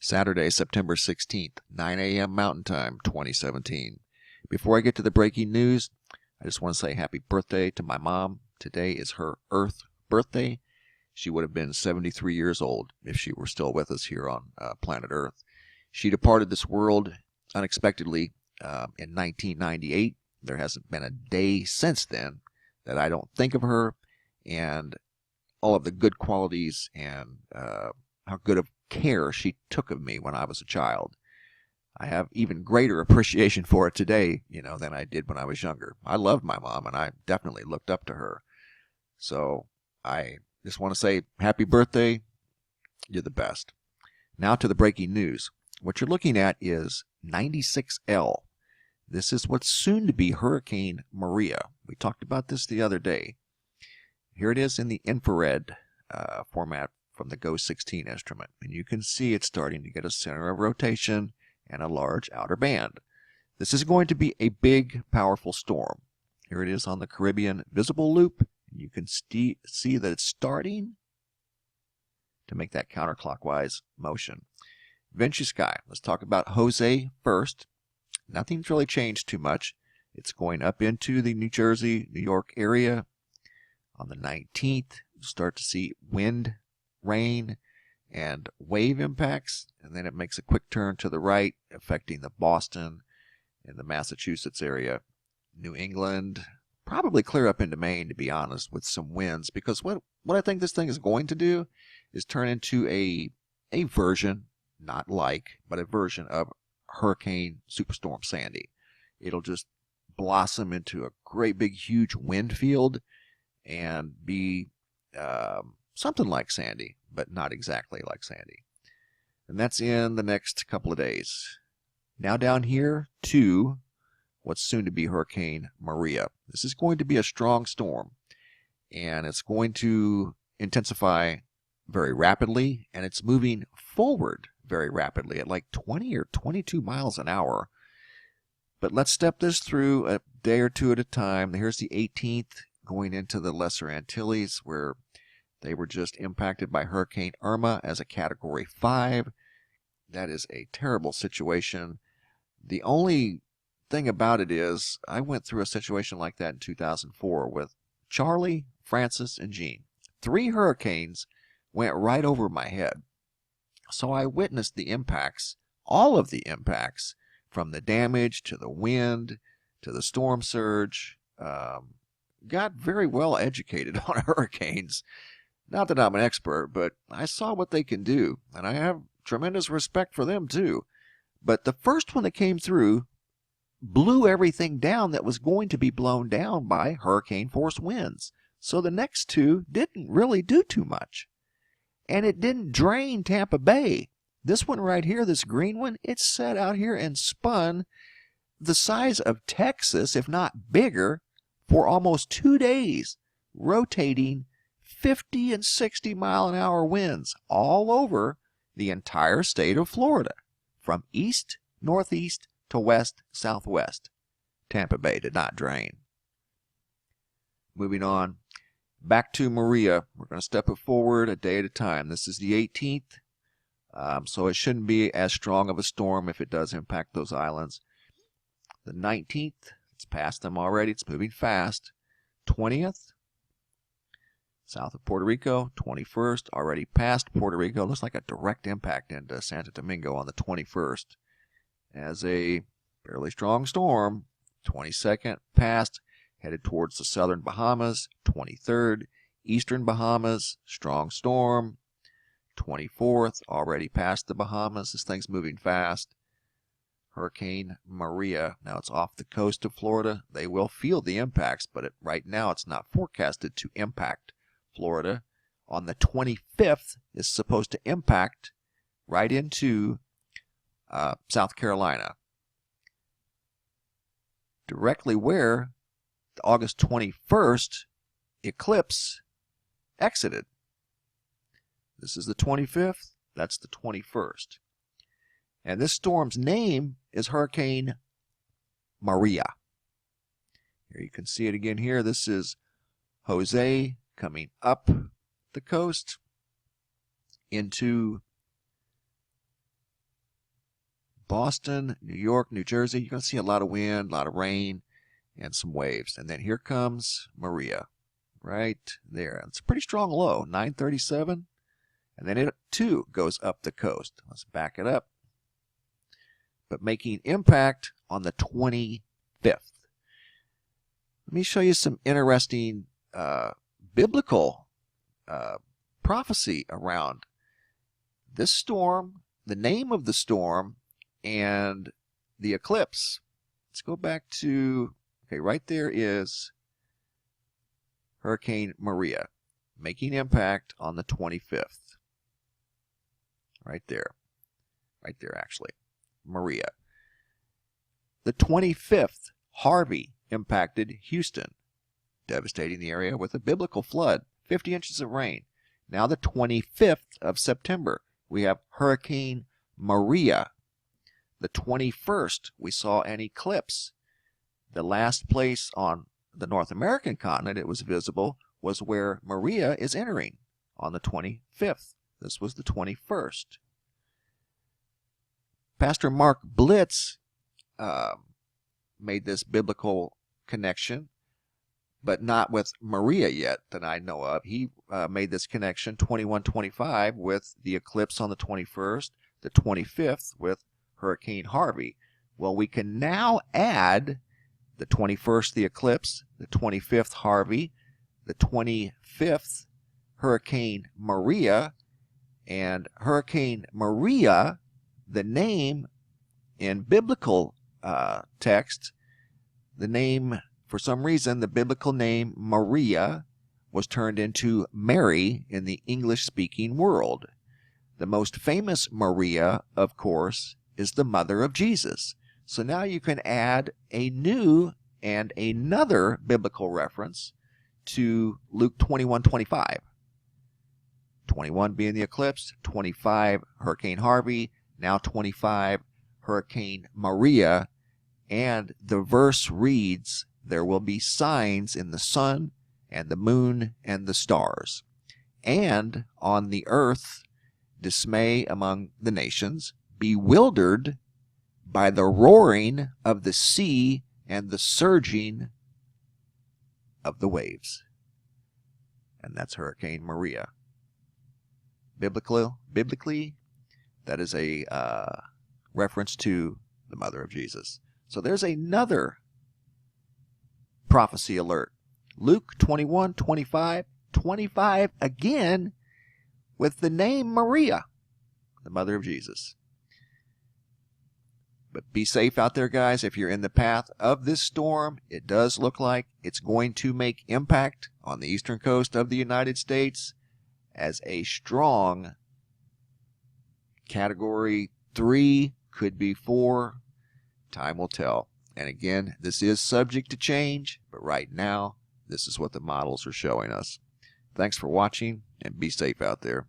Saturday, September 16th, 9 a.m. Mountain Time, 2017. Before I get to the breaking news, I just want to say happy birthday to my mom. Today is her Earth birthday. She would have been 73 years old if she were still with us here on planet Earth. She departed this world unexpectedly in 1998. There hasn't been a day since then that I don't think of her and all of the good qualities and how good of care she took of me when I was a child. I have even greater appreciation for it today, than I did when I was younger. I loved my mom, and I definitely looked up to her. So I just want to say happy birthday. You're the best. Now to the breaking news. What you're looking at is 96L. This is what's soon to be Hurricane Maria. We talked about this the other day. Here it is in the infrared format from the GO 16 instrument. And you can see it's starting to get a center of rotation and a large outer band. This is going to be a big, powerful storm. Here it is on the Caribbean visible loop. And you can see that it's starting to make that counterclockwise motion. Vinci Sky. Let's talk about Jose first. Nothing's really changed too much. It's going up into the New Jersey, New York area. On the 19th, you'll start to see wind, rain, and wave impacts, and then it makes a quick turn to the right, affecting the Boston and the Massachusetts area, New England, probably clear up into Maine, to be honest, with some winds, because what I think this thing is going to do is turn into a version, not like, but a version of Hurricane Superstorm Sandy. It'll just blossom into a great big huge wind field and be something like Sandy, but not exactly like Sandy. And that's in the next couple of days. Now down here to what's soon to be Hurricane Maria. This is going to be a strong storm, and it's going to intensify very rapidly, and it's moving forward very rapidly at like 20 or 22 miles an hour. But let's step this through a day or two at a time. Here's the 18th going into the Lesser Antilles, where they were just impacted by Hurricane Irma as a Category 5. That is a terrible situation. The only thing about it is I went through a situation like that in 2004 with Charlie, Francis, and Jean. 3 hurricanes went right over my head. So I witnessed the impacts, all of the impacts, from the damage to the wind to the storm surge. Got very well educated on hurricanes. Not that I'm an expert, but I saw what they can do, and I have tremendous respect for them too. But the first one that came through blew everything down that was going to be blown down by hurricane force winds. So the next 2 didn't really do too much. And it didn't drain Tampa Bay. This one right here, this green one, it sat out here and spun the size of Texas, if not bigger, for almost 2 days, rotating 50 and 60 mile an hour winds all over the entire state of Florida, from east, northeast to west, southwest. Tampa Bay did not drain. Moving on, back to Maria. We're going to step it forward a day at a time. This is the 18th, so it shouldn't be as strong of a storm if it does impact those islands. The 19th, it's past them already. It's moving fast. 20th, south of Puerto Rico. 21st, already past Puerto Rico. Looks like a direct impact into Santo Domingo on the 21st as a fairly strong storm. 22nd, past, headed towards the southern Bahamas. 23rd, eastern Bahamas, strong storm. 24th, already past the Bahamas. This thing's moving fast. Hurricane Maria. Now it's off the coast of Florida. They will feel the impacts, but right now it's not forecasted to impact Florida. On the 25th, it's supposed to impact right into South Carolina, directly where the August 21st eclipse exited. This is the 25th. That's the 21st. And this storm's name is Hurricane Maria. Here you can see it again here. This is Jose coming up the coast into Boston, New York, New Jersey. You're going to see a lot of wind, a lot of rain, and some waves. And then here comes Maria right there. It's a pretty strong low, 937. And then it too goes up the coast. Let's back it up. But making impact on the 25th. Let me show you some interesting biblical prophecy around this storm, the name of the storm, and the eclipse. Let's go back to, okay, right there is Hurricane Maria, making impact on the 25th. Right there actually, Maria. The 25th, Harvey impacted Houston, devastating the area with a biblical flood, 50 inches of rain. Now the 25th of September, we have Hurricane Maria. The 21st, we saw an eclipse. The last place on the North American continent it was visible was where Maria is entering on the 25th. This was the 21st. Pastor Mark Blitz made this biblical connection, but not with Maria yet that I know of. He made this connection 21-25 with the eclipse on the 21st, the 25th with Hurricane Harvey. Well, we can now add the 21st, the eclipse, the 25th, Harvey, the 25th, Hurricane Maria, and Hurricane Maria, the name in biblical text, the name, for some reason, the biblical name Maria was turned into Mary in the English-speaking world. The most famous Maria, of course, is the mother of Jesus. So now you can add a new and another biblical reference to Luke 21:25. 21 being the eclipse, 25 Hurricane Harvey, now 25 Hurricane Maria, and the verse reads, "There will be signs in the sun and the moon and the stars, and on the earth dismay among the nations, bewildered by the roaring of the sea and the surging of the waves." And that's Hurricane Maria. Biblically, that is a reference to the mother of Jesus. So there's another prophecy alert. Luke 21:25, 25 again with the name Maria, the mother of Jesus. But be safe out there, guys. If you're in the path of this storm, it does look like it's going to make impact on the eastern coast of the United States as a strong Category 3, could be 4. Time will tell. And again, this is subject to change, but right now, this is what the models are showing us. Thanks for watching, and be safe out there.